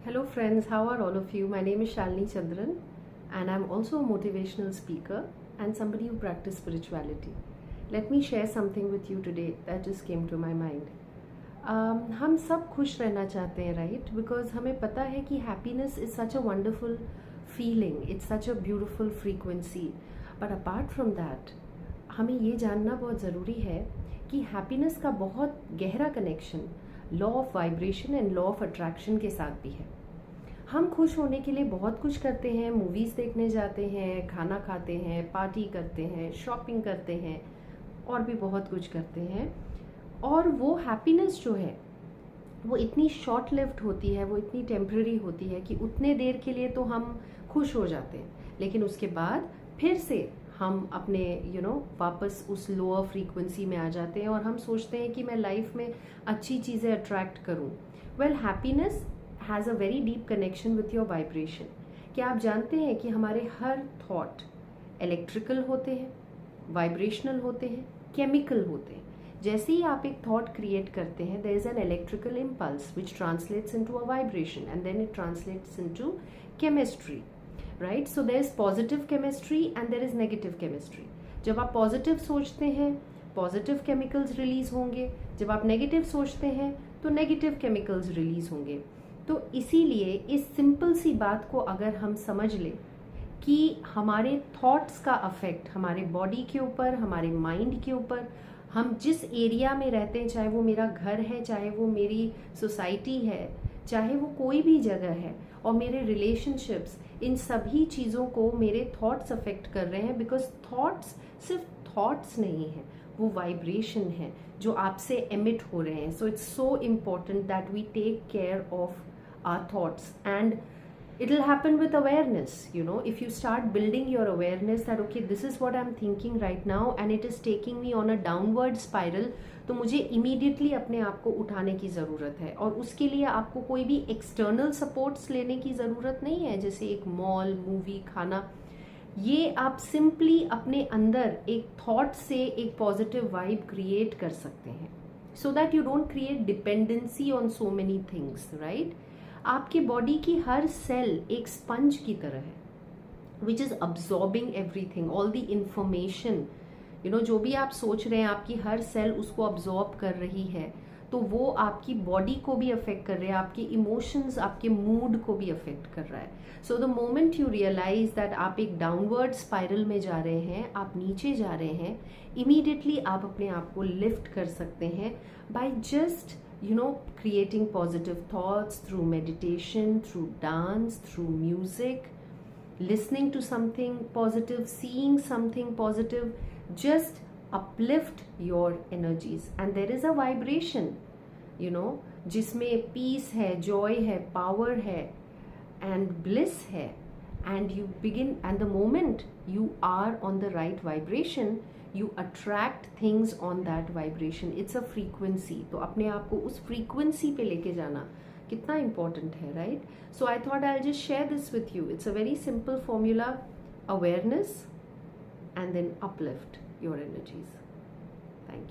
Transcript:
Hello friends, how are all of you? My name is Shalini Chandran and I'm also a motivational speaker and somebody who practices spirituality. Let me share something with you today that just came to my mind. हम सब खुश रहना चाहते हैं, right? Because हमें पता है कि happiness is such a wonderful feeling, it's such a beautiful frequency. But apart from that, हमें ये जानना बहुत ज़रूरी है कि happiness का बहुत गहरा connection law of vibration and law of attraction के साथ भी है. हम खुश होने के लिए बहुत कुछ करते हैं, मूवीज़ देखने जाते हैं, खाना खाते हैं, पार्टी करते हैं, शॉपिंग करते हैं और भी बहुत कुछ करते हैं. और वो हैप्पीनेस जो है वो इतनी शॉर्ट लिव्ड होती है, वो इतनी टेम्पररी होती है कि उतने देर के लिए तो हम खुश हो जाते हैं, लेकिन उसके बाद फिर से हम अपने वापस उस लोअर फ्रीक्वेंसी में आ जाते हैं और हम सोचते हैं कि मैं लाइफ में अच्छी चीज़ें अट्रैक्ट करूं. Well, happiness has a very deep connection with your vibration. क्या आप जानते हैं कि हमारे हर थॉट इलेक्ट्रिकल होते हैं, वाइब्रेशनल होते हैं, केमिकल होते हैं. जैसे ही आप एक थॉट क्रिएट करते हैं, there is an electrical impulse which translates into a vibration and then it translates into chemistry. Right, so there is positive chemistry and there is negative chemistry. जब आप पॉजिटिव सोचते हैं पॉजिटिव केमिकल्स रिलीज होंगे, जब आप negative सोचते हैं तो नेगेटिव केमिकल्स रिलीज होंगे. तो इसीलिए इस सिंपल सी बात को अगर हम समझ लें कि हमारे थॉट्स का अफेक्ट हमारे बॉडी के ऊपर, हमारे माइंड के ऊपर, हम जिस एरिया में रहते हैं, चाहे वो मेरा घर है, चाहे वो मेरी सोसाइटी है, चाहे वो कोई भी जगह है, और मेरे रिलेशनशिप्स, इन सभी चीज़ों को मेरे थॉट्स अफेक्ट कर रहे हैं. बिकॉज थॉट्स सिर्फ थॉट्स नहीं है, वो वाइब्रेशन है जो आपसे एमिट हो रहे हैं. So it's so important that we take care of our thoughts and it'll happen with awareness. If you start building your awareness that okay, this is what I'm thinking right now and it is taking me on a downward spiral, तो मुझे immediately अपने आप को उठाने की ज़रूरत है. और उसके लिए आपको कोई भी external supports लेने की ज़रूरत नहीं है, जैसे एक मॉल, मूवी, खाना. ये आप सिंपली अपने अंदर एक थॉट से एक पॉजिटिव वाइब क्रिएट कर सकते हैं, so that you don't create dependency on so many things, right? आपके बॉडी की हर सेल एक स्पंज की तरह है, which is absorbing everything, all the information. जो भी आप सोच रहे हैं, आपकी हर सेल उसको अब्जॉर्ब कर रही है, तो वो आपकी बॉडी को भी अफेक्ट कर रहा है, आपके इमोशंस, आपके मूड को भी अफेक्ट कर रहा है. So the moment you realise that आप एक डाउनवर्ड स्पाइरल में जा रहे हैं, आप नीचे जा रहे हैं, इमीडिएटली आप अपने आप को लिफ्ट कर सकते हैं by just creating positive thoughts through meditation, through dance, through music, listening to something positive, seeing something positive. Just uplift your energies and there is a vibration, जिसमें peace है, joy है, power है and bliss है. And you begin, and the moment you are on the right vibration, you attract things on that vibration. It's a frequency. तो अपने आप को उस frequency पे लेके जाना कितना important है, right? So I thought I'll just share this with you. It's a very simple formula: awareness and then uplift your energies. Thank you.